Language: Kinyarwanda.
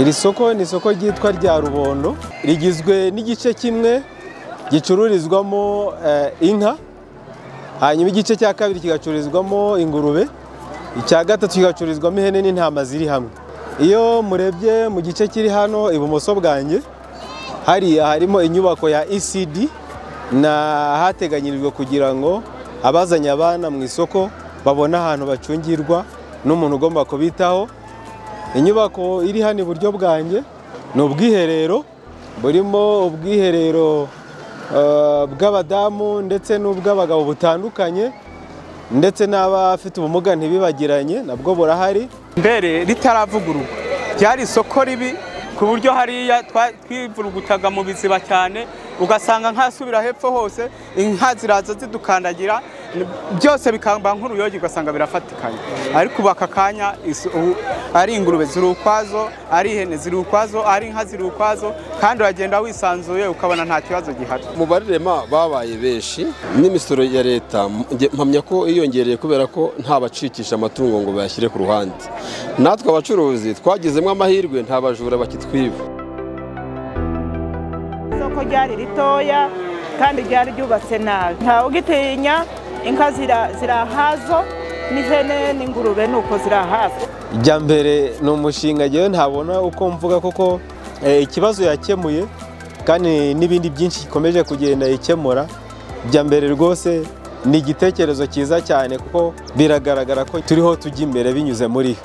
Iri soko ni isoko ryitwa rya Rubondo, rigizwe n'igice kimwe gicururizwamo inka, hanyuma igice cya kabiri kigacururizwamo ingurube, icya gatatu kigacururizwamo ihene n'intama ziri hamwe. Iyo murebye mu gice kiri hano ibumoso bwanjye, harimo inyubako ya ECD na hateganyirijwe kugira ngo abazanye abana mu isoko babone ahantu bacungirwa n'umuntu ugomba kubitaho. Inyubako iri hano iburyo bwanjye ni ubwiherero, burimo ubwiherero bw'abadamu ndetse n'ubw'abagabo butandukanye, ndetse n'abafite ubumuga ntibibagiranye nabwo burahari. Mbere ritaravugururwa ryari isoko ribi ku buryo hariya twivurugutaga mu biziba cyane, ugasanga nkasubira hepfo hose inka ziraza zidukandagira, byose bikamba nk'uruyogi ugasanga birafatikanye. Ariko ubu aka kanya ari ingurube ziri ukwazo, ari ihene ziri ukwazo, ari inka ziri ukwazo, kandi uragenda wisanzuye ukabona nta kibazo gihari. Mu barema babaye benshi, n'imisoro ya leta mpamya ko iyongereye kubera ko nta bacikisha amatungo ngo bayashyire ku ruhande. Natwe abacuruzi twagizemo amahirwe, nta bajura bakitwiba. Isoko ryari ritoya kandi ryari ryubatse nabi, ntawe ugitinya, inka zirahazo n'ihene n'ingurube nuko zirahazo. Ijya mbere ni umushinga ngewe ntabona uko mvuga, kuko ikibazo yakemuye kandi n'ibindi byinshi gikomeje kugenda ikemura. Ijya mbere rwose ni igitekerezo cyiza cyane, kuko biragaragara ko turiho tujya imbere binyuze muri